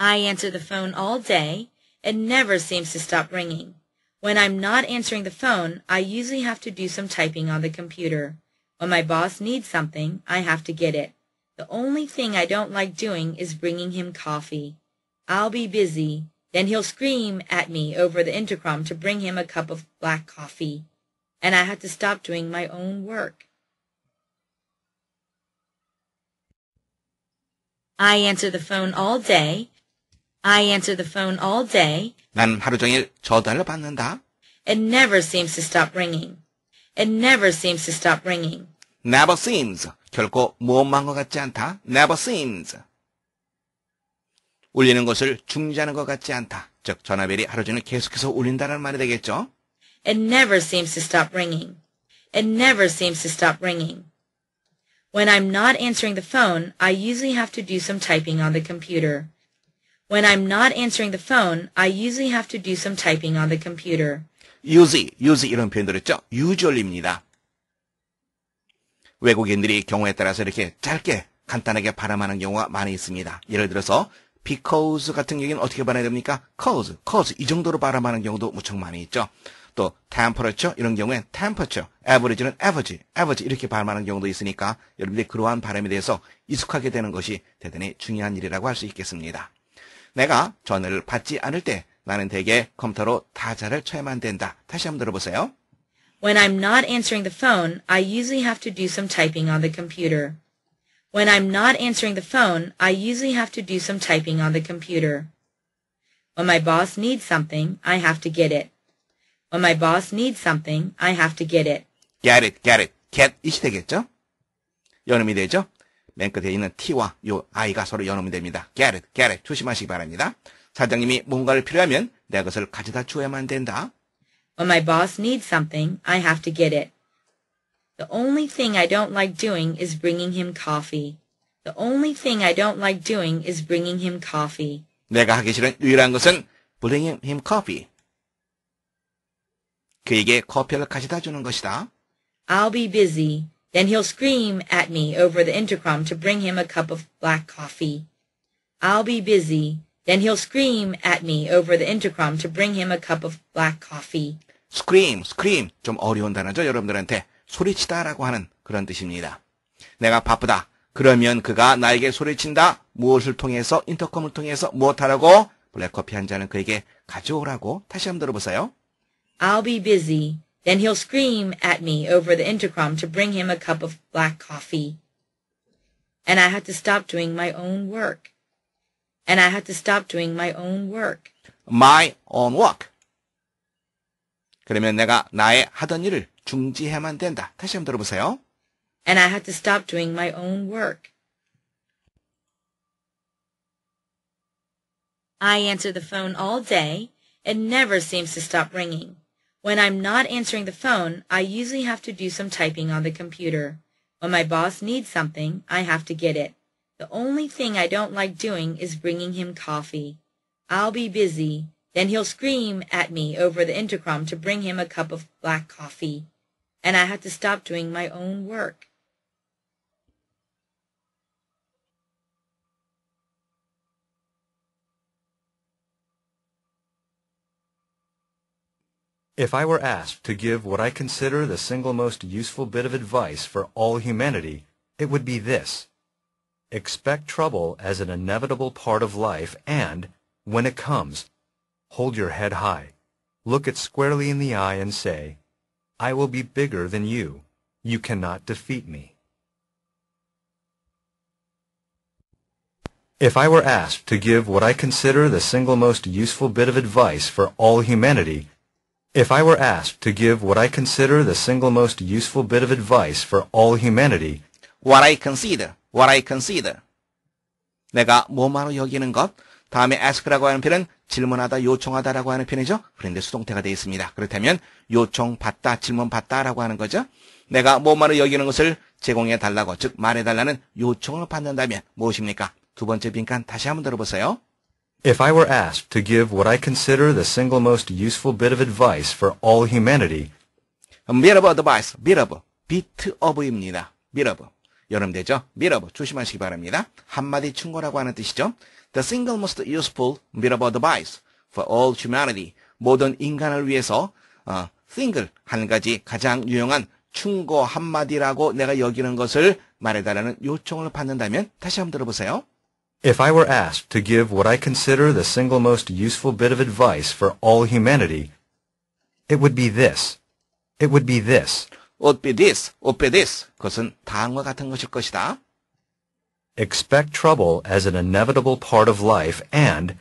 I answer the phone all day. It never seems to stop ringing. When I'm not answering the phone, I usually have to do some typing on the computer. When my boss needs something, I have to get it. The only thing I don't like doing is bringing him coffee. I'll be busy. Then he'll scream at me over the intercom to bring him a cup of black coffee. And I have to stop doing my own work. I answer the phone all day. I answer the phone all day. 난 하루 종일 전화를 받는다. It never seems to stop ringing. It never seems to stop ringing. Never seems. 결코 무엄한 것 같지 않다. Never seems. 울리는 것을 중지하는 것 같지 않다. 즉 전화벨이 하루 종일 계속해서 울린다는 말이 되겠죠. It never seems to stop ringing. It never seems to stop ringing. When I'm not answering the phone, I usually have to do some typing on the computer. When I'm not answering the phone, I usually have to do some typing on the computer. use 이런 표현들 있죠. usually입니다. 외국인들이 경우에 따라서 이렇게 짧게 간단하게 발음하는 경우가 많이 있습니다. 예를 들어서 because 같은 경우에는 어떻게 발음해야 됩니까? cause 이 정도로 발음하는 경우도 무척 많이 있죠. 또 temperature 이런 경우엔 temperature, average는 average 이렇게 발음하는 경우도 있으니까 여러분들이 그러한 발음에 대해서 익숙하게 되는 것이 대단히 중요한 일이라고 할 수 있겠습니다. 내가 전화를 받지 않을 때 나는 대개 컴퓨터로 타자를 쳐야만 된다. 다시 한번 들어보세요. When I'm not answering the phone, I usually have to do some typing on the computer. When I'm not answering the phone, I usually have to do some typing on the computer. When my boss needs something, I have to get it. When my boss needs something, I have to get it. Get it. get it이 되겠죠? 연음이 되죠? 맨 끝에 있는 t와 요 i가 서로 연음이 됩니다. get it. 조심하시기 바랍니다. 사장님이 뭔가를 필요하면 내가 그것을 가져다 주어야만 된다. When my boss needs something, I have to get it. The only thing I don't like doing is bringing him coffee. The only thing I don't like doing is bringing him coffee. 내가 하기 싫은 유일한 것은 bringing him coffee. 그에게 커피를 가져다 주는 것이다. I'll be busy. Then he'll scream at me over the intercom to bring him a cup of black coffee. I'll be busy. Then he'll scream at me over the intercom to bring him a cup of black coffee. scream. 좀 어려운 단어죠. 여러분들한테 소리치다라고 하는 그런 뜻입니다. 내가 바쁘다. 그러면 그가 나에게 소리친다. 무엇을 통해서 인터컴을 통해서 무엇하라고? 블랙커피 한 잔을 그에게 가져오라고. 다시 한번 들어보세요. I'll be busy. Then he'll scream at me over the intercom to bring him a cup of black coffee. And I had to stop doing my own work. My own work. 그러면 내가 나의 하던 일을 중지해야만 된다. 다시 한번 들어보세요. And I had to stop doing my own work. I answer the phone all day. It never seems to stop ringing. When I'm not answering the phone, I usually have to do some typing on the computer. When my boss needs something, I have to get it. The only thing I don't like doing is bringing him coffee. I'll be busy. Then he'll scream at me over the intercom to bring him a cup of black coffee. And I had to stop doing my own work. If I were asked to give what I consider the single most useful bit of advice for all humanity, it would be this. Expect trouble as an inevitable part of life and, when it comes, hold your head high. Look it squarely in the eye and say, I will be bigger than you. You cannot defeat me. If I were asked to give what I consider the single most useful bit of advice for all humanity, If I were asked to give what I consider the single most useful bit of advice for all humanity, what I consider. 내가 뭐뭐로 여기는 것. 다음에 ask라고 하는 표현은 질문하다, 요청하다라고 하는 표현이죠. 그런데 수동태가 되어 있습니다. 그렇다면 요청받다, 질문받다라고 하는 거죠. 내가 뭐뭐로 여기는 것을 제공해 달라고, 즉 말해달라는 요청을 받는다면 무엇입니까? 두 번째 빈칸 다시 한번 들어보세요. If I were asked to give what I consider the single most useful bit of advice for all humanity, bit of advice, bit of입니다. bit of. 여러분 되죠? bit of. 조심하시기 바랍니다. 한마디 충고라고 하는 뜻이죠. the single most useful bit of advice for all humanity. 모든 인간을 위해서 single 한 가지 가장 유용한 충고 한마디라고 내가 여기는 것을 말해달라는 요청을 받는다면 다시 한번 들어보세요. If I were asked to give what I consider the single most useful bit of advice for all humanity, it would be this. It would be this. Would be this, would be this. 그것은 다음과 같은 것일 것이다. Expect trouble as an inevitable part of life and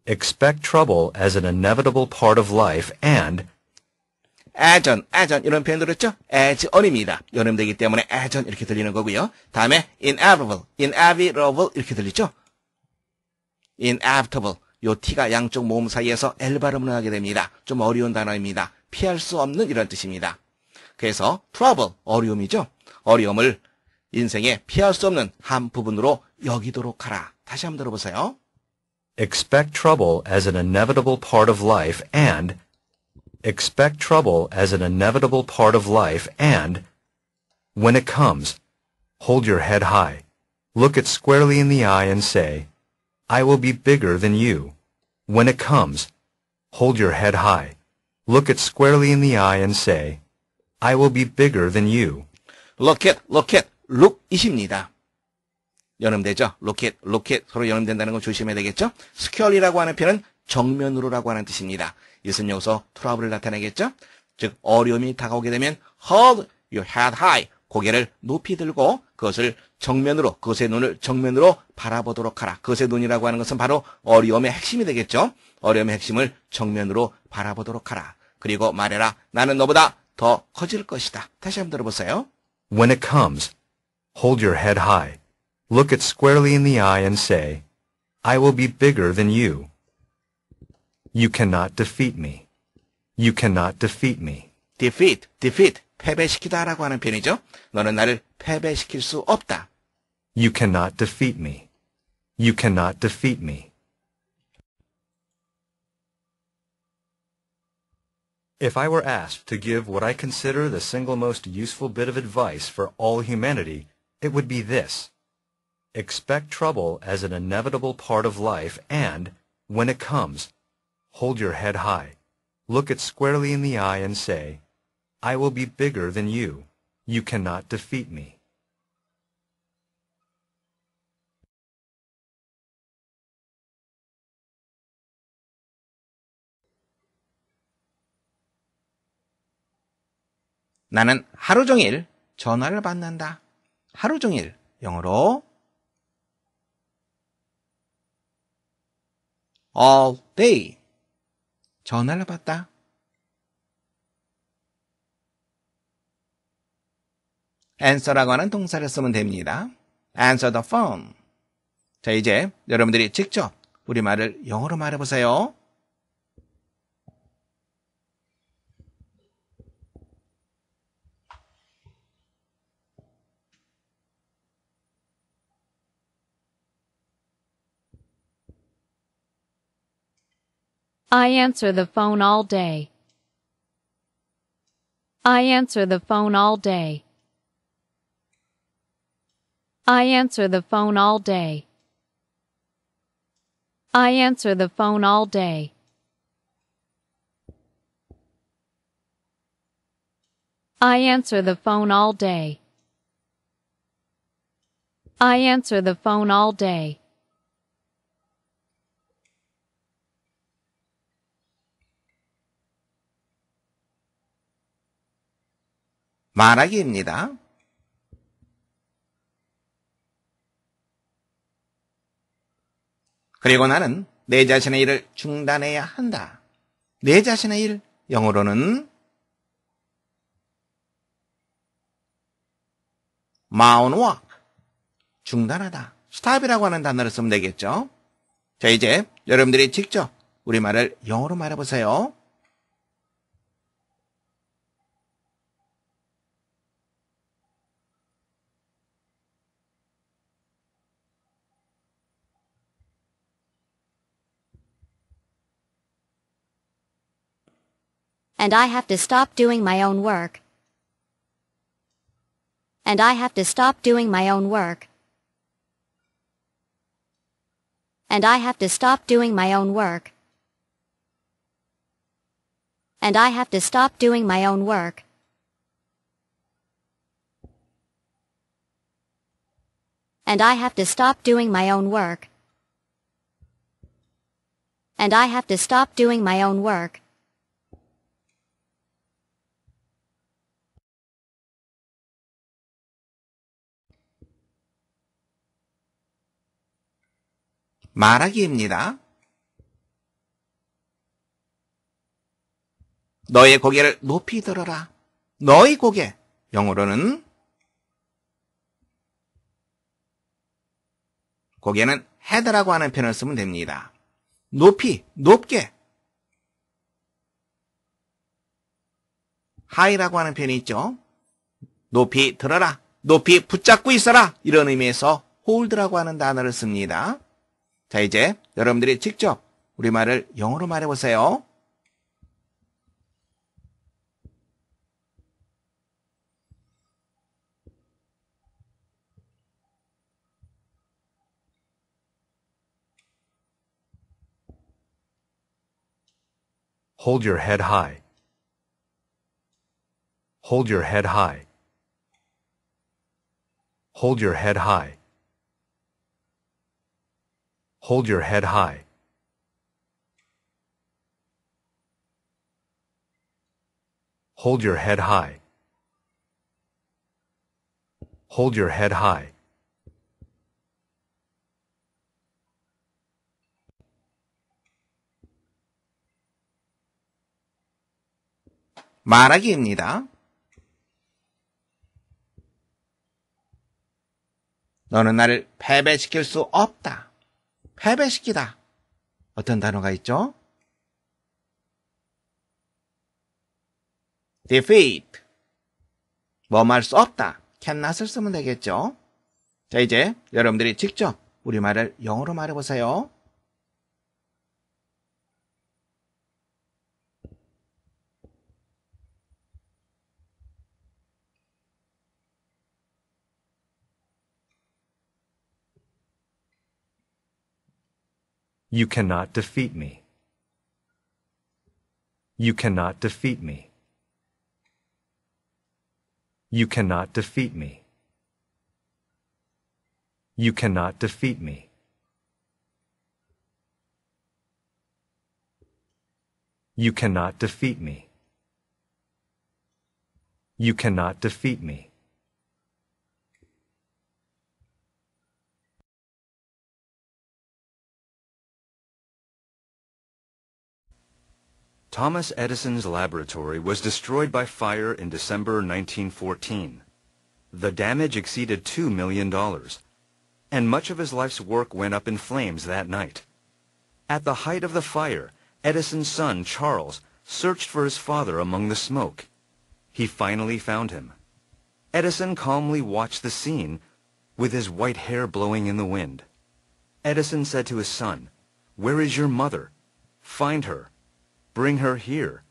expect trouble as an inevitable part of life and as on 이런 표현 들었죠? as on입니다. 연음되기 때문에 as on 이렇게 들리는 거고요. 다음에 inevitable 이렇게 들리죠? inevitable 요 t가 양쪽 모음 사이에서 L 발음을 하게 됩니다. 좀 어려운 단어입니다. 피할 수 없는 이런 뜻입니다. 그래서 trouble 어려움이죠. 어려움을 인생의 피할 수 없는 한 부분으로 여기도록 하라. 다시 한번 들어보세요. expect trouble as an inevitable part of life and expect trouble as an inevitable part of life and when it comes, hold your head high. Look it squarely in the eye and say, I will be bigger than you. When it comes, hold your head high. Look it squarely in the eye and say, I will be bigger than you. look it입니다. 연음되죠? look it 서로 연음된다는 거 조심해야 되겠죠? squarely라고 하는 표현은 정면으로라고 하는 뜻입니다. 이것은 여기서 트러블을 나타내겠죠? 즉 어려움이 다가오게 되면 hold your head high 고개를 높이 들고 그것을 정면으로 그것의 눈을 정면으로 바라보도록 하라. 그것의 눈이라고 하는 것은 바로 어려움의 핵심이 되겠죠? 어려움의 핵심을 정면으로 바라보도록 하라. 그리고 말해라. 나는 너보다 더 커질 것이다. 다시 한번 들어보세요. When it comes, hold your head high. Look it squarely in the eye and say, I will be bigger than you. You cannot defeat me. You cannot defeat me. defeat, 패배시키다라고 하는 표현이죠. 너는 나를 패배시킬 수 없다. You cannot defeat me. You cannot defeat me. If I were asked to give what I consider the single most useful bit of advice for all humanity, it would be this. Expect trouble as an inevitable part of life and, when it comes, hold your head high. Look it squarely in the eye and say, I will be bigger than you. You cannot defeat me. 나는 하루 종일 전화를 받는다. 하루 종일 영어로 all day 전화를 받다. answer라고 하는 동사를 쓰면 됩니다. answer the phone. 자, 이제 여러분들이 직접 우리말을 영어로 말해보세요. I answer the phone all day. I answer the phone all day. I answer the phone all day. I answer the phone all day. I answer the phone all day. I answer the phone all day. 말하기입니다. 그리고 나는 내 자신의 일을 중단해야 한다. 내 자신의 일, 영어로는 my own work, 중단하다. stop이라고 하는 단어를 쓰면 되겠죠. 자, 이제 여러분들이 직접 우리말을 영어로 말해보세요. And I have to stop doing my own work. And I have to stop doing my own work. And I have to stop doing my own work. And I have to stop doing my own work. And I have to stop doing my own work. And I have to stop doing my own work. 말하기입니다. 너의 고개를 높이 들어라. 너의 고개. 영어로는 고개는 head라고 하는 표현을 쓰면 됩니다. 높이, 높게. high라고 하는 표현이 있죠. 높이 들어라. 높이 붙잡고 있어라. 이런 의미에서 hold라고 하는 단어를 씁니다. 자, 이제 여러분들이 직접 우리말을 영어로 말해보세요. Hold your head high. Hold your head high. Hold your head high. Hold your head high. Hold your head high. Hold your head high. 말하기입니다. 너는 나를 패배시킬 수 없다. 패배시키다. 어떤 단어가 있죠? defeat. 뭐할 수 없다. cannot을 쓰면 되겠죠? 자, 이제 여러분들이 직접 우리말을 영어로 말해보세요. You cannot defeat me. You cannot defeat me. You cannot defeat me. You cannot defeat me. You cannot defeat me. You cannot defeat me. Thomas Edison's laboratory was destroyed by fire in December 1914. The damage exceeded $2 million, and much of his life's work went up in flames that night. At the height of the fire, Edison's son, Charles, searched for his father among the smoke. He finally found him. Edison calmly watched the scene, with his white hair blowing in the wind. Edison said to his son, "Where is your mother? Find her. Bring her here.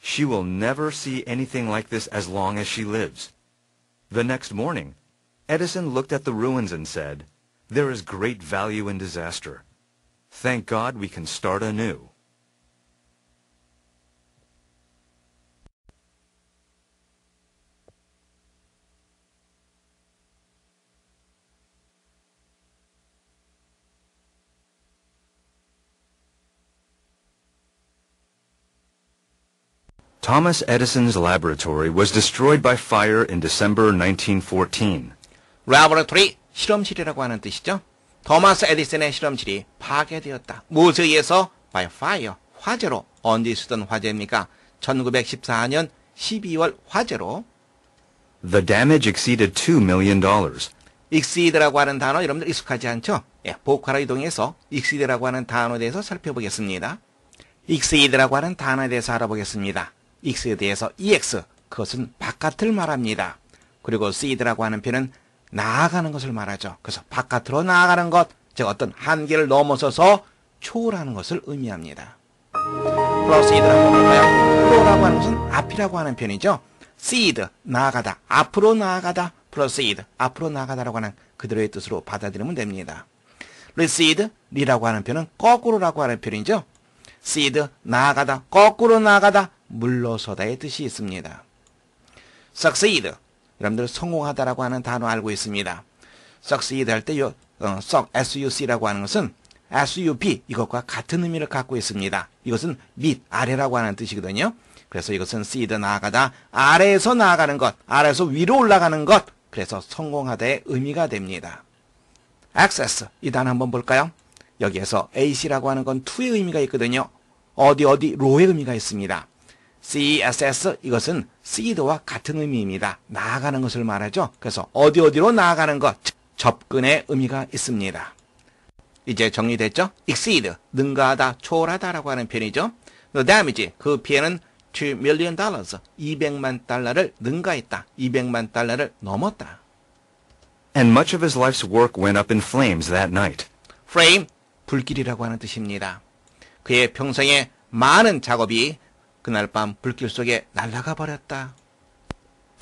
She will never see anything like this as long as she lives." The next morning, Edison looked at the ruins and said, "There is great value in disaster. Thank God we can start anew." Thomas Edison's laboratory was destroyed by fire in December 1914. laboratory, 실험실이라고 하는 뜻이죠. 토마스 에디슨의 실험실이 파괴되었다. 무엇에 의해서? by fire, 화재로. 언제 있었던 화재입니까? 1914년 12월 화재로. The damage exceeded $2 million. exceed라고 하는 단어 여러분들 익숙하지 않죠? 예, 복화로 이동해서 exceed라고 하는 단어에 대해서 살펴보겠습니다. exceed라고 하는 단어에 대해서 알아보겠습니다. exceed에서 ex, 그것은 바깥을 말합니다. 그리고 exceed라고 하는 표현은 나아가는 것을 말하죠. 그래서 바깥으로 나아가는 것, 즉 어떤 한계를 넘어서서 초월하는 것을 의미합니다. proceed를 한번 볼까요? pro라고 하는 것은 앞이라고 하는 표현이죠. seed, 나아가다, 앞으로 나아가다, proceed, 앞으로 나아가다라고 하는 그대로의 뜻으로 받아들이면 됩니다. recedely라고 하는 표현은 거꾸로라고 하는 표현이죠. cede, 나아가다, 거꾸로 나아가다, 물러서다의 뜻이 있습니다. succeed, 여러분들 성공하다라고 하는 단어 알고 있습니다. succeed 할 때 suc라고 하는 것은 sup, 이것과 같은 의미를 갖고 있습니다. 이것은 밑, 아래라고 하는 뜻이거든요. 그래서 이것은 cede, 나아가다, 아래에서 나아가는 것, 아래에서 위로 올라가는 것, 그래서 성공하다의 의미가 됩니다. access, 이 단어 한번 볼까요? 여기에서 ac라고 하는 건 to의 의미가 있거든요. 어디로의 의미가 있습니다. cess, 이것은 seed와 같은 의미입니다. 나아가는 것을 말하죠. 그래서 어디로 나아가는 것, 접근의 의미가 있습니다. 이제 정리됐죠? exceed, 능가하다, 초월하다라고 하는 표현이죠. The damage, 그 피해는 $2 million, 200만 달러를 능가했다. 200만 달러를 넘었다. And much of his life's work went up in flames that night. flame, 불길이라고 하는 뜻입니다. 그의 평생의 많은 작업이 그날 밤 불길 속에 날아가 버렸다.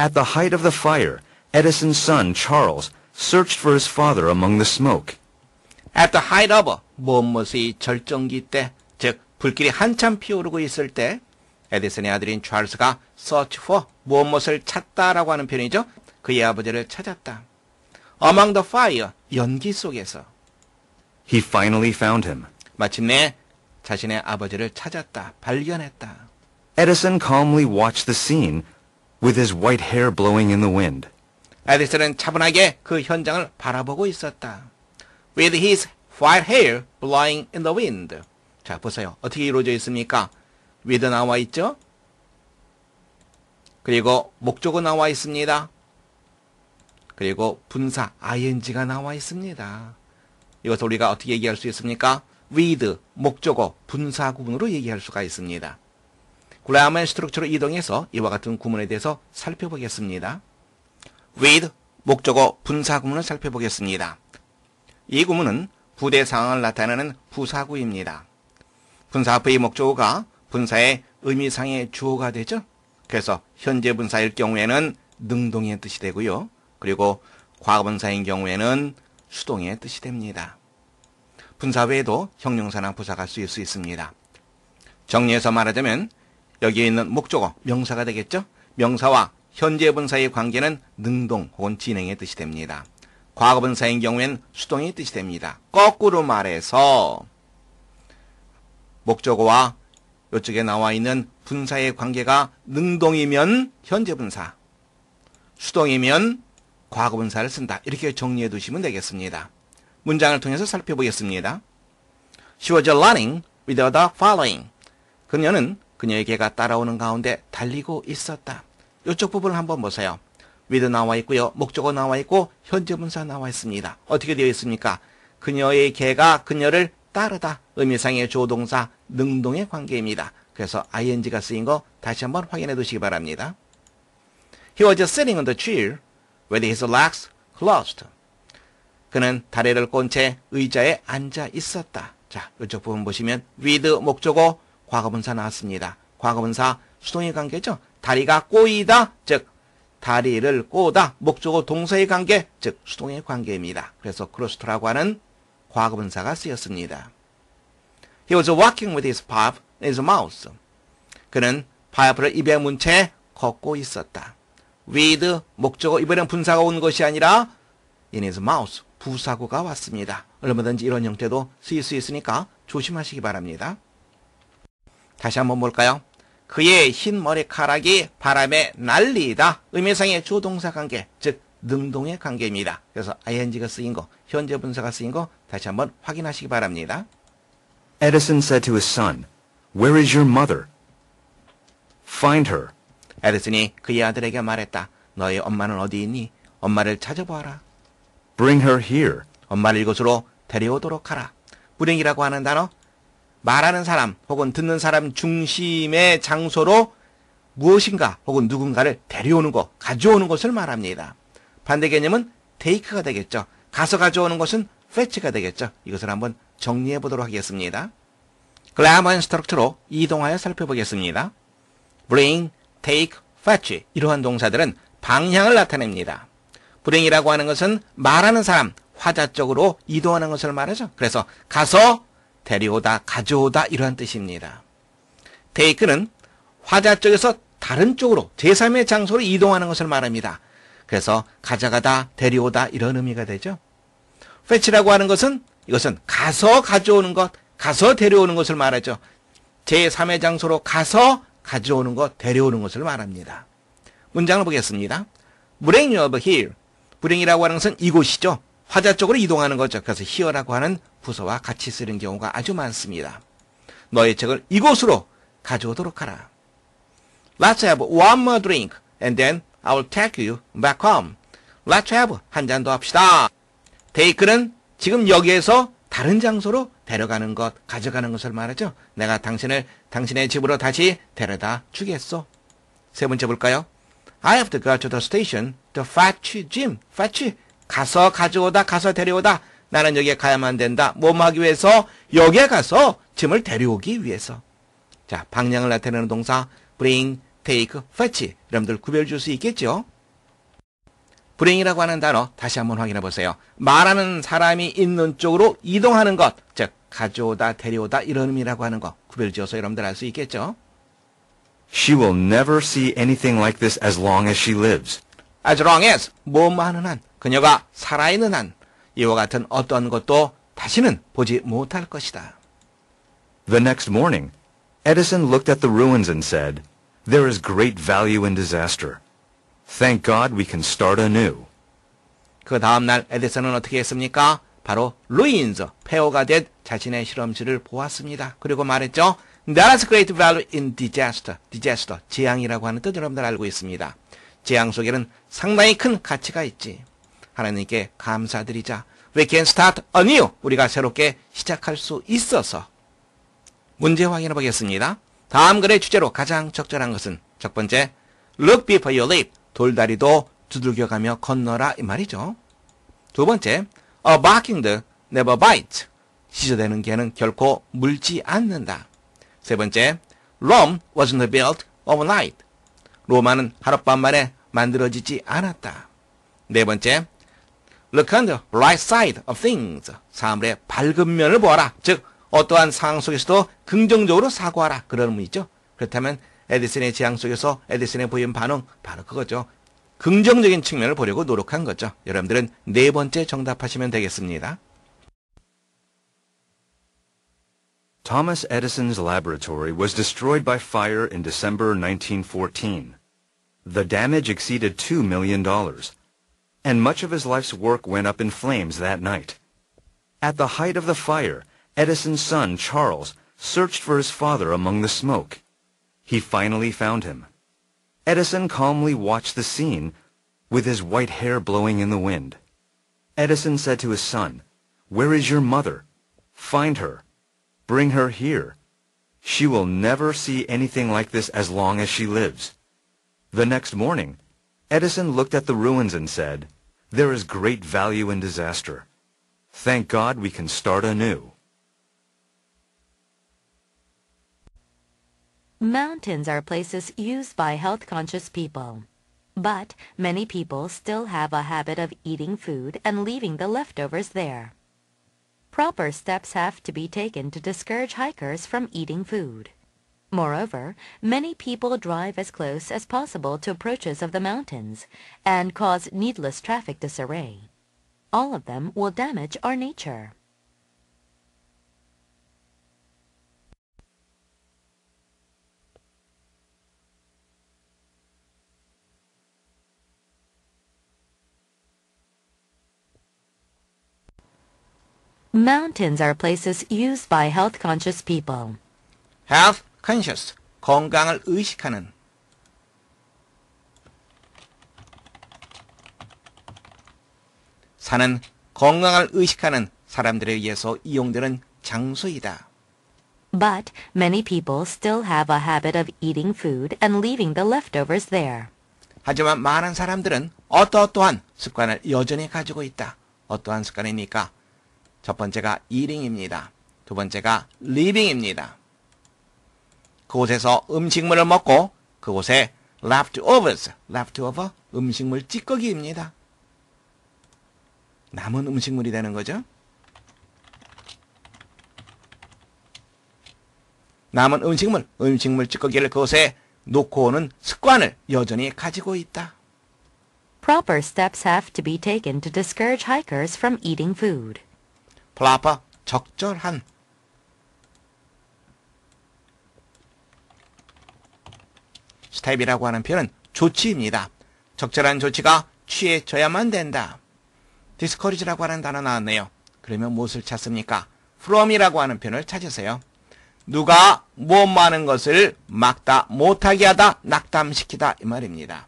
At the height of the fire, Edison's son, Charles, searched for his father among the smoke. At the height of, 무엇이 절정기 때, 즉 불길이 한참 피오르고 있을 때 에디슨의 아들인 찰스가 search for, 무엇을 찾다라고 하는 표현이죠. 그의 아버지를 찾았다. Among the fire, 연기 속에서. He finally found him. 마침내 자신의 아버지를 찾았다, 발견했다. Edison calmly watched the scene with his white hair blowing in the wind. 에디슨은 차분하게 그 현장을 바라보고 있었다. With his white hair blowing in the wind. 자, 보세요. 어떻게 이루어져 있습니까? with 나와 있죠? 그리고 목적어 나와 있습니다. 그리고 분사 ing가 나와 있습니다. 이것을 우리가 어떻게 얘기할 수 있습니까? with, 목적어, 분사 구문으로 얘기할 수가 있습니다. 그라머 스트럭처로 이동해서 이와 같은 구문에 대해서 살펴보겠습니다. with, 목적어, 분사 구문을 살펴보겠습니다. 이 구문은 부대 상황을 나타내는 부사구입니다. 분사 앞의 목적어가 분사의 의미상의 주어가 되죠. 그래서 현재 분사일 경우에는 능동의 뜻이 되고요. 그리고 과거분사인 경우에는 수동의 뜻이 됩니다. 분사 외에도 형용사나 부사가 쓰일 수 있습니다. 정리해서 말하자면 여기에 있는 목적어, 명사가 되겠죠. 명사와 현재 분사의 관계는 능동 혹은 진행의 뜻이 됩니다. 과거분사인 경우엔 수동의 뜻이 됩니다. 거꾸로 말해서 목적어와 이쪽에 나와 있는 분사의 관계가 능동이면 현재 분사, 수동이면 과거분사를 쓴다. 이렇게 정리해 두시면 되겠습니다. 문장을 통해서 살펴보겠습니다. She was running with the dog following. 그녀는 그녀의 개가 따라오는 가운데 달리고 있었다. 이쪽 부분을 한번 보세요. with 나와 있고요. 목적어 나와 있고 현재 분사 나와 있습니다. 어떻게 되어 있습니까? 그녀의 개가 그녀를 따르다. 의미상의 조동사 능동의 관계입니다. 그래서 ing가 쓰인 거 다시 한번 확인해 두시기 바랍니다. He was sitting on the chair with his legs closed. 그는 다리를 꼰 채 의자에 앉아 있었다. 자, 이쪽 부분 보시면 with 목적어 과거분사 나왔습니다. 과거분사 수동의 관계죠. 다리가 꼬이다, 즉 다리를 꼬다, 목적어 동사의 관계, 즉 수동의 관계입니다. 그래서 크로스트라고 하는 과거분사가 쓰였습니다. He was walking with his pipe in his mouth. 그는 파이프를 입에 문 채 걷고 있었다. with 목적어, 이번엔 분사가 온 것이 아니라 in his mouth, 부사구가 왔습니다. 얼마든지 이런 형태도 쓰일 수 있으니까 조심하시기 바랍니다. 다시 한번 볼까요? 그의 흰 머리카락이 바람에 날리다. 의미상의 조동사 관계, 즉 능동의 관계입니다. 그래서 ing가 쓰인 거, 현재 분사가 쓰인 거 다시 한번 확인하시기 바랍니다. Edison said to his son, Where is your mother? Find her. 에디슨이 그의 아들에게 말했다. 너의 엄마는 어디 있니? 엄마를 찾아보아라. Bring her here. 엄마를 이곳으로 데려오도록 하라. bring이라고 하는 단어, 말하는 사람 혹은 듣는 사람 중심의 장소로 무엇인가 혹은 누군가를 데려오는 것, 가져오는 것을 말합니다. 반대 개념은 take가 되겠죠. 가서 가져오는 것은 fetch가 되겠죠. 이것을 한번 정리해 보도록 하겠습니다. grammar instructor로 이동하여 살펴보겠습니다. bring, take, fetch 이러한 동사들은 방향을 나타냅니다. bring이라고 하는 것은 말하는 사람 화자 쪽으로 이동하는 것을 말하죠. 그래서 가서 데려오다, 가져오다 이러한 뜻입니다. take는 화자 쪽에서 다른 쪽으로 제3의 장소로 이동하는 것을 말합니다. 그래서 가져가다, 데려오다 이런 의미가 되죠. fetch라고 하는 것은 이것은 가서 가져오는 것, 가서 데려오는 것을 말하죠. 제3의 장소로 가서 가져오는 것, 데려오는 것을 말합니다. 문장을 보겠습니다. Bring you over here. bring이라고 하는 것은 이곳이죠. 화자 쪽으로 이동하는 거죠. 그래서 here라고 하는 부서와 같이 쓰는 경우가 아주 많습니다. 너의 책을 이곳으로 가져오도록 하라. Let's have one more drink and then I'll take you back home. Let's have 한 잔 더 합시다. take는 지금 여기에서 다른 장소로 데려가는 것, 가져가는 것을 말하죠. 내가 당신을 당신의 집으로 다시 데려다 주겠소. 세 번째 볼까요? I have to go to the station to fetch Jim. fetch. 가서 가져오다, 가서 데려오다. 나는 여기에 가야만 된다. 뭐뭐 하기 위해서? 여기에 가서 짐을 데려오기 위해서. 자, 방향을 나타내는 동사 bring, take, fetch. 여러분들 구별 줄 수 있겠죠? bring이라고 하는 단어 다시 한번 확인해 보세요. 말하는 사람이 있는 쪽으로 이동하는 것, 즉 가져오다, 데려오다 이런 의미라고 하는 것 구별 지어서 여러분들 알 수 있겠죠? She will never see anything like this as long as she lives. As long as 뭐뭐 하는 한, 그녀가 살아있는 한 이와 같은 어떤 것도 다시는 보지 못할 것이다. The next morning, Edison looked at the ruins and said, There is great value in disaster. Thank God we can start anew. 그 다음날 에디슨은 어떻게 했습니까? 바로 루인즈, 폐허가 된 자신의 실험실을 보았습니다. 그리고 말했죠. There is great value in disaster. disaster, 재앙이라고 하는 뜻 여러분들 알고 있습니다. 재앙 속에는 상당히 큰 가치가 있지. 하나님께 감사드리자. We can start anew. 우리가 새롭게 시작할 수 있어서. 문제 확인해 보겠습니다. 다음 글의 주제로 가장 적절한 것은 첫 번째, look before you leap. 돌다리도 두들겨가며 건너라 이 말이죠. 두 번째, a barking dog never bites. 짖어대는 개는 결코 물지 않는다. 세 번째, Rome wasn't built overnight. 로마는 하룻밤 만에 만들어지지 않았다. 네 번째, look on the right side of things. 사물의 밝은 면을 보아라. 즉 어떠한 상황 속에서도 긍정적으로 사고하라. 그런 의미죠. 그렇다면 에디슨의 재앙 속에서 에디슨의 보인 반응 바로 그거죠. 긍정적인 측면을 보려고 노력한 거죠. 여러분들은 네 번째 정답하시면 되겠습니다. Thomas Edison's laboratory was destroyed by fire in December 1914. The damage exceeded $2 million, and much of his life's work went up in flames that night. At the height of the fire, Edison's son, Charles, searched for his father among the smoke. He finally found him. Edison calmly watched the scene with his white hair blowing in the wind. Edison said to his son, "Where is your mother? Find her. Bring her here. She will never see anything like this as long as she lives." The next morning, Edison looked at the ruins and said, "There is great value in disaster. Thank God we can start anew." Mountains are places used by health-conscious people. But many people still have a habit of eating food and leaving the leftovers there. Proper steps have to be taken to discourage hikers from eating food. Moreover, many people drive as close as possible to approaches of the mountains and cause needless traffic disarray. All of them will damage our nature. Mountains are places used by health-conscious people. health conscious, 건강을 의식하는. 산은 건강을 의식하는 사람들에 의해서 이용되는 장소이다. But many people still have a habit of eating food and leaving the leftovers there. 하지만 많은 사람들은 어떠한 습관을 여전히 가지고 있다. 어떠한 습관입니까? 첫 번째가 eating입니다. 두 번째가 living입니다. 그곳에서 음식물을 먹고 그곳에 leftovers, leftover, 음식물 찌꺼기입니다. 남은 음식물이 되는 거죠. 남은 음식물 찌꺼기를 그곳에 놓고 오는 습관을 여전히 가지고 있다. Proper steps have to be taken to discourage hikers from eating food. proper, 적절한. 스텝이라고 하는 표현은 조치입니다. 적절한 조치가 취해져야만 된다. discourage라고 하는 단어 나왔네요. 그러면 무엇을 찾습니까? from이라고 하는 표현을 찾으세요. 누가 무엇 많은 것을 막다, 못하게 하다, 낙담시키다 이 말입니다.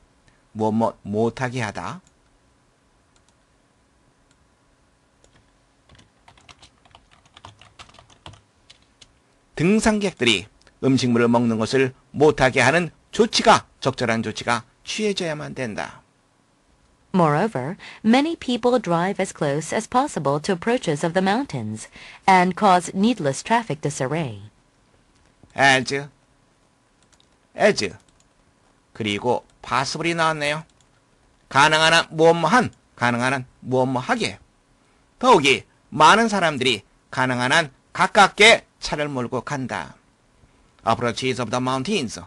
무엇 못하게 하다. 등산객들이 음식물을 먹는 것을 못하게 하는 조치가, 적절한 조치가 취해져야만 된다. Moreover, many people drive as close as possible to approaches of the mountains and cause needless traffic disarray. as, 그리고 possible이 나왔네요. 가능한 한 무엇뭐한, 가능한 한 무엇뭐하게. 더욱이 많은 사람들이 가능한 한 가깝게 차를 몰고 간다. approaches of the mountains.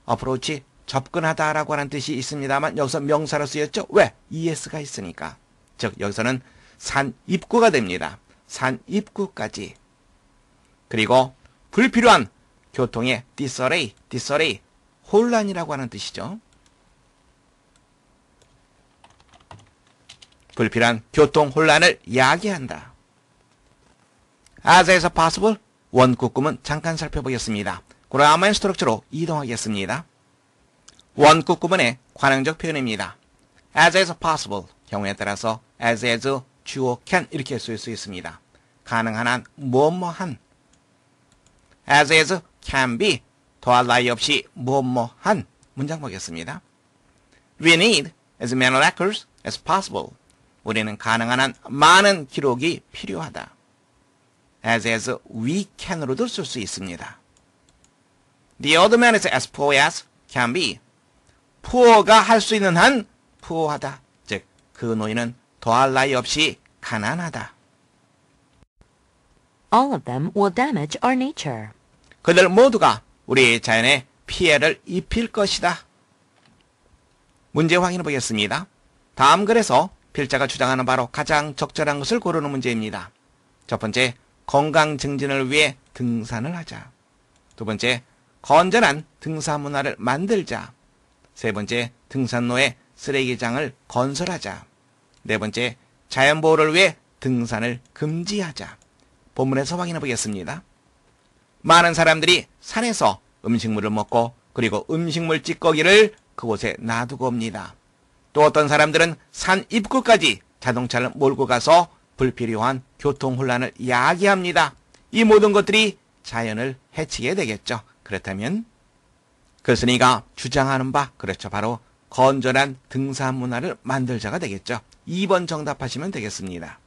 approach, 접근하다라고 하는 뜻이 있습니다만 여기서 명사로 쓰였죠. 왜? es가 있으니까. 즉 여기서는 산 입구가 됩니다. 산 입구까지. 그리고 불필요한 교통의 disarray, 혼란이라고 하는 뜻이죠. 불필요한 교통 혼란을 야기한다. as에서 possible, 원구금은 잠깐 살펴보겠습니다. 그라마의 스트럭처로 이동하겠습니다. 원구구문의 관용적 표현입니다. as에서 possible, 경우에 따라서 as, 주어, can 이렇게 쓸 수 있습니다. 가능한 한, 무엇뭐한. as, can be, 더할 나위 없이 무엇뭐한 문장 보겠습니다. We need as many records as possible. 우리는 가능한 한 많은 기록이 필요하다. as we can으로도 쓸 수 있습니다. The other man is as poor as can be. poor가 할 수 있는 한 poor하다. 즉, 그 노인은 더할 나위 없이 가난하다. All of them will damage our nature. 그들 모두가 우리 자연에 피해를 입힐 것이다. 문제 확인해 보겠습니다. 다음 글에서 필자가 주장하는 바로 가장 적절한 것을 고르는 문제입니다. 첫 번째, 건강 증진을 위해 등산을 하자. 두 번째, 건전한 등산 문화를 만들자. 세 번째, 등산로에 쓰레기장을 건설하자. 네 번째, 자연보호를 위해 등산을 금지하자. 본문에서 확인해 보겠습니다. 많은 사람들이 산에서 음식물을 먹고 그리고 음식물 찌꺼기를 그곳에 놔두고 옵니다. 또 어떤 사람들은 산 입구까지 자동차를 몰고 가서 불필요한 교통혼란을 야기합니다. 이 모든 것들이 자연을 해치게 되겠죠. 그렇다면 글쓴이가 주장하는 바, 그렇죠. 바로 건전한 등산 문화를 만들자가 되겠죠. 2번 정답하시면 되겠습니다.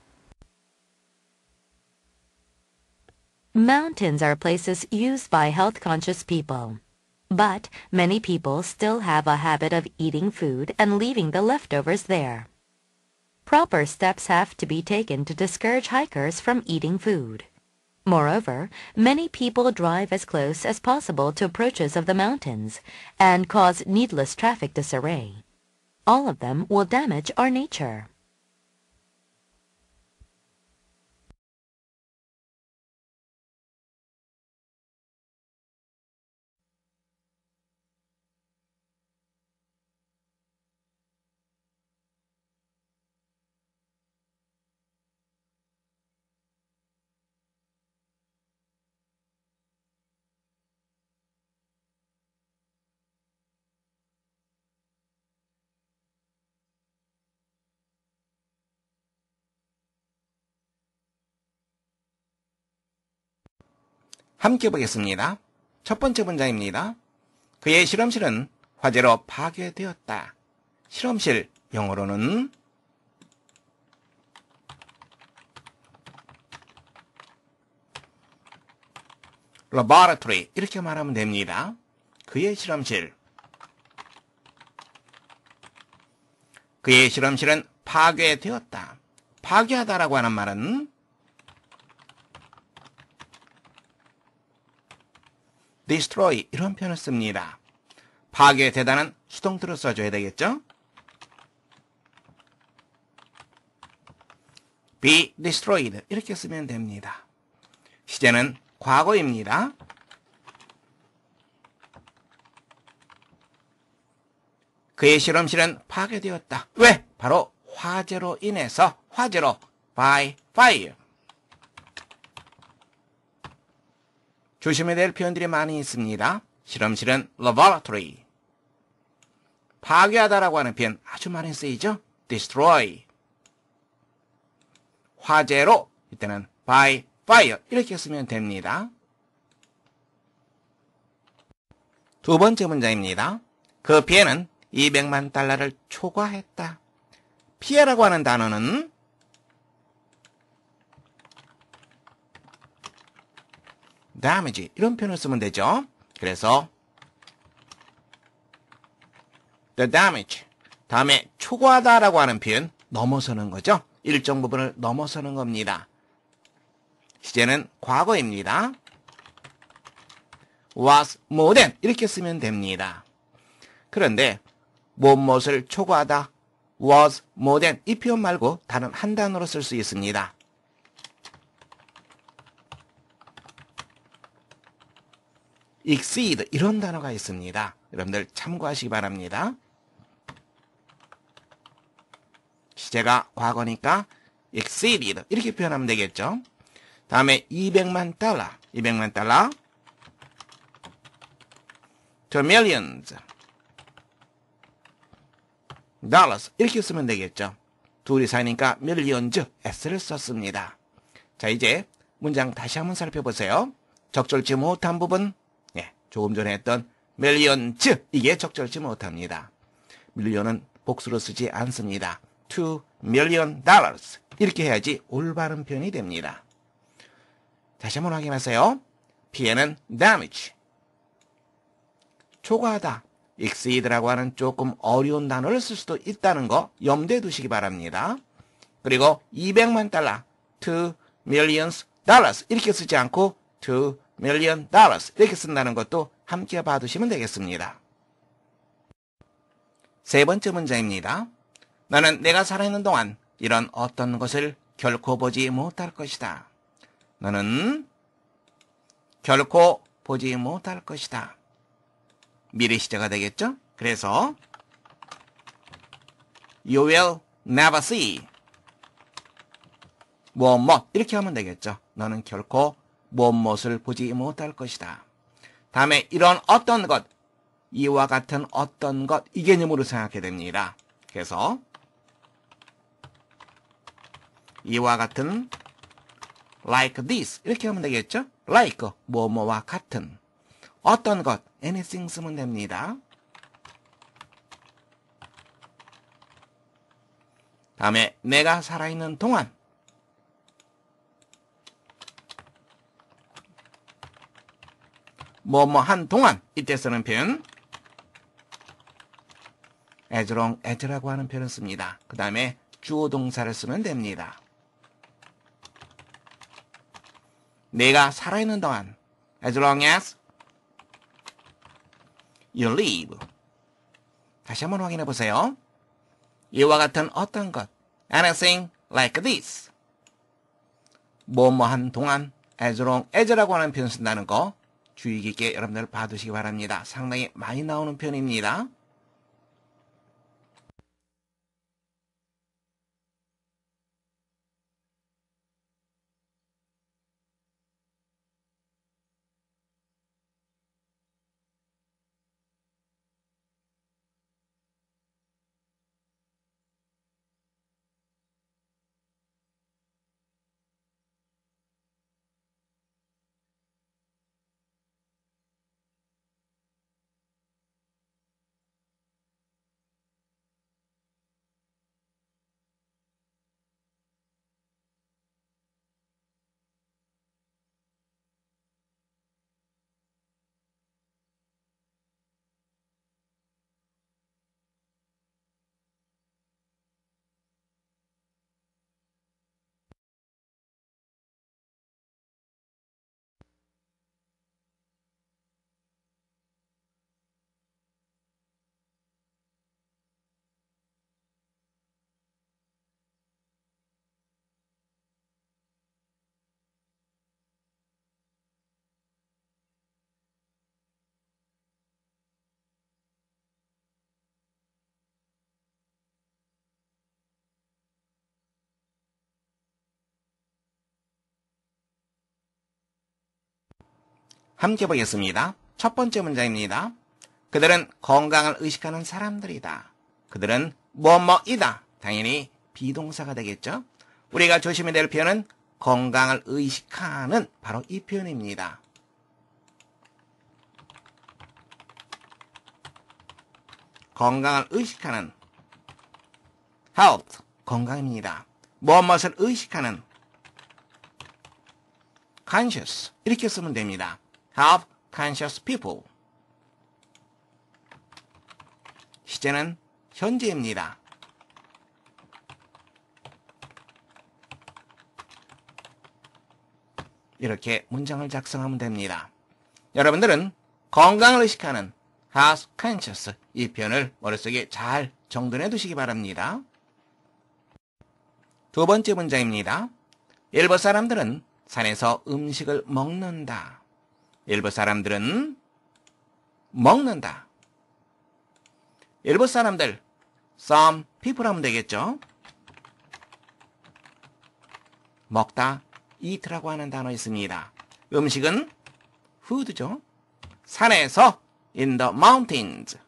Mountains are places used by health-conscious people. But many people still have a habit of eating food and leaving the leftovers there. Proper steps have to be taken to discourage hikers from eating food. Moreover, many people drive as close as possible to approaches of the mountains and cause needless traffic disarray. All of them will damage our nature. 함께 보겠습니다. 첫 번째 문장입니다. 그의 실험실은 화재로 파괴되었다. 실험실, 영어로는 laboratory 이렇게 말하면 됩니다. 그의 실험실. 그의 실험실은 파괴되었다. 파괴하다라고 하는 말은 destroy 이런 표현을 씁니다. 파괴되다는 수동태로 써줘야 되겠죠? be destroyed 이렇게 쓰면 됩니다. 시제는 과거입니다. 그의 실험실은 파괴되었다. 왜? 바로 화재로 인해서 화재로 by fire. 조심해야 될 표현들이 많이 있습니다. 실험실은 laboratory. 파괴하다라고 하는 표현 아주 많이 쓰이죠? destroy. 화재로 이때는 by fire 이렇게 쓰면 됩니다. 두 번째 문장입니다. 그 피해는 200만 달러를 초과했다. 피해라고 하는 단어는 damage 이런 표현을 쓰면 되죠. 그래서 the damage 다음에 초과하다라고 하는 표현 넘어서는 거죠. 일정 부분을 넘어서는 겁니다. 시제는 과거입니다. was more than 이렇게 쓰면 됩니다. 그런데 무엇을 초과하다 was more than 이 표현 말고 다른 한 단어로 쓸 수 있습니다. exceed 이런 단어가 있습니다. 여러분들 참고하시기 바랍니다. 시제가 과거니까 exceeded 이렇게 표현하면 되겠죠. 다음에 200만 달러 200만 달러 to millions dollars 이렇게 쓰면 되겠죠. 둘이 사이니까 millions s를 썼습니다. 자, 이제 문장 다시 한번 살펴보세요. 적절치 못한 부분 조금 전에 했던 millions 이게 적절치 못합니다. million은 복수로 쓰지 않습니다. 2 million dollars 이렇게 해야지 올바른 표현이 됩니다. 다시 한번 확인하세요. 피해는 damage 초과하다 exceed라고 하는 조금 어려운 단어를 쓸 수도 있다는 거 염두에 두시기 바랍니다. 그리고 200만 달러 2 millions dollars 이렇게 쓰지 않고 2 million dollars 이렇게 쓴다는 것도 함께 봐두시면 되겠습니다. 세 번째 문장입니다. 나는 내가 살아있는 동안 이런 어떤 것을 결코 보지 못할 것이다. 너는 결코 보지 못할 것이다. 미래 시제가 되겠죠? 그래서 You will never see 무엇 이렇게 하면 되겠죠. 너는 결코 무엇을 보지 못할 것이다. 다음에 이런 어떤 것 이와 같은 어떤 것 이 개념으로 생각해야 됩니다. 그래서 이와 같은 like this 이렇게 하면 되겠죠. like 뭐뭐와 같은 어떤 것 anything 쓰면 됩니다. 다음에 내가 살아있는 동안 뭐뭐한 동안 이때 쓰는 표현 as long as라고 하는 표현을 씁니다. 그 다음에 주어 동사를 쓰면 됩니다. 내가 살아있는 동안 as long as you live 다시 한번 확인해 보세요. 이와 같은 어떤 것 anything like this 뭐뭐한 동안 as long as라고 하는 표현 쓴다는 거 주의 깊게 여러분들 봐두시기 바랍니다. 상당히 많이 나오는 표현입니다. 함께 보겠습니다. 첫 번째 문장입니다. 그들은 건강을 의식하는 사람들이다. 그들은 뭐뭐이다. 당연히 비동사가 되겠죠. 우리가 조심해야 될 표현은 건강을 의식하는 바로 이 표현입니다. 건강을 의식하는 health, 건강입니다. 무엇을 의식하는 conscious, 이렇게 쓰면 됩니다. health conscious people. 시제는 현재입니다. 이렇게 문장을 작성하면 됩니다. 여러분들은 건강을 의식하는 health conscious 이 표현을 머릿속에 잘 정돈해 두시기 바랍니다. 두 번째 문장입니다. 일부 사람들은 산에서 음식을 먹는다. 일부 사람들은 먹는다. 일부 사람들, some people 하면 되겠죠. 먹다, eat라고 하는 단어 있습니다. 음식은 food죠. 산에서 in the mountains.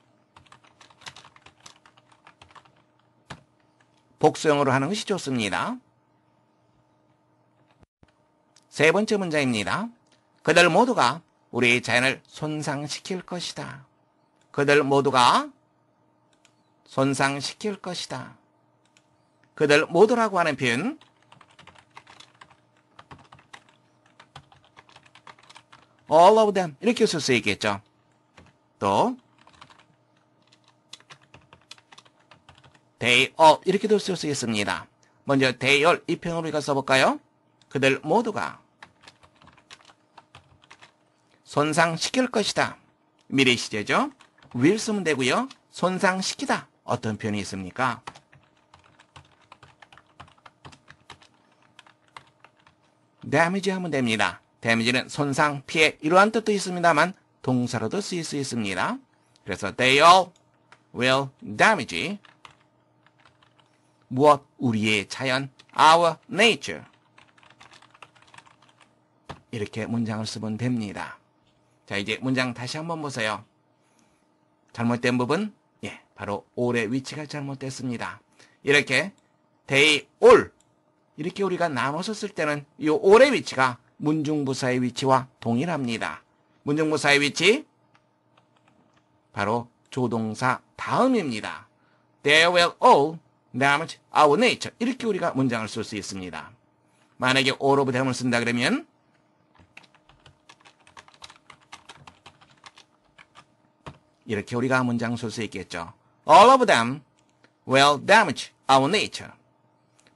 복수형으로 하는 것이 좋습니다. 세 번째 문장입니다. 그들 모두가 우리의 자연을 손상시킬 것이다. 그들 모두가 손상시킬 것이다. 그들 모두라고 하는 표현 all of them 이렇게 쓸 수 있겠죠. 또 they all 이렇게도 쓸 수 있습니다. 먼저 they all 이 표현을 우리가 써볼까요? 그들 모두가 손상시킬 것이다. 미래 시제죠. will 쓰면 되고요. 손상시키다. 어떤 표현이 있습니까? damage 하면 됩니다. damage는 손상, 피해 이러한 뜻도 있습니다만 동사로도 쓰일 수 있습니다. 그래서 they all will damage 무엇? 우리의 자연, our nature. 이렇게 문장을 쓰면 됩니다. 자, 이제 문장 다시 한번 보세요. 잘못된 부분, 바로 all의 위치가 잘못됐습니다. 이렇게 they all 이렇게 우리가 나눠서 쓸 때는 이 all의 위치가 문중부사의 위치와 동일합니다. 문중부사의 위치 바로 조동사 다음입니다. They will all damage our nature. 이렇게 우리가 문장을 쓸 수 있습니다. 만약에 all of them을 쓴다 그러면 이렇게 우리가 문장 쓸 수 있겠죠. All of them will damage our nature.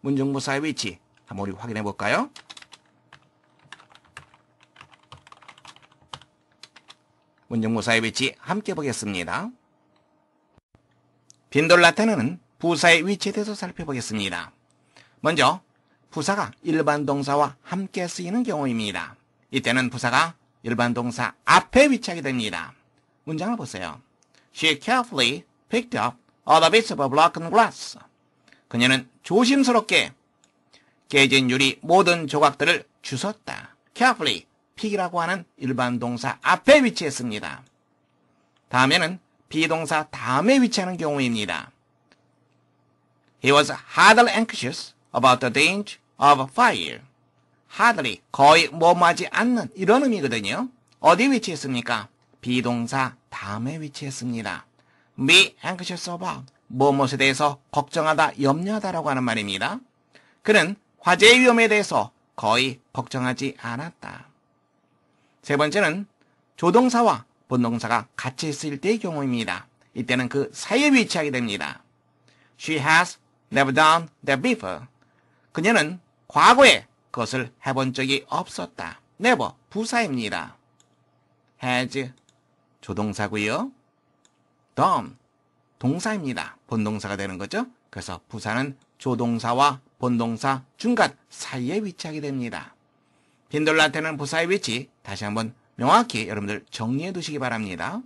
문중부사의 위치 한번 우리 확인해 볼까요? 문중부사의 위치 함께 보겠습니다. 빈도를 나타내는 부사의 위치에 대해서 살펴보겠습니다. 먼저 부사가 일반 동사와 함께 쓰이는 경우입니다. 이때는 부사가 일반 동사 앞에 위치하게 됩니다. 문장을 보세요. She carefully picked up all the bits of broken glass. 그녀는 조심스럽게 깨진 유리 모든 조각들을 주웠다. carefully, pick이라고 하는 일반 동사 앞에 위치했습니다. 다음에는 비동사 다음에 위치하는 경우입니다. He was hardly anxious about the danger of fire. hardly, 거의 머무하지 않는 이런 의미거든요. 어디 위치했습니까? 비동사 다음에 위치했습니다. be anxious about, 무엇에 대해서 걱정하다, 염려하다라고 하는 말입니다. 그는 화재의 위험에 대해서 거의 걱정하지 않았다. 세 번째는 조동사와 본동사가 같이 쓰일 때의 경우입니다. 이때는 그 사이에 위치하게 됩니다. She has never done that before. 그녀는 과거에 그것을 해본 적이 없었다. never, 부사입니다. has, 조동사고요. done, 동사입니다. 본동사가 되는 거죠. 그래서 부사는 조동사와 본동사 중간 사이에 위치하게 됩니다. 빈도를 나타내는 부사의 위치 다시 한번 명확히 여러분들 정리해 두시기 바랍니다.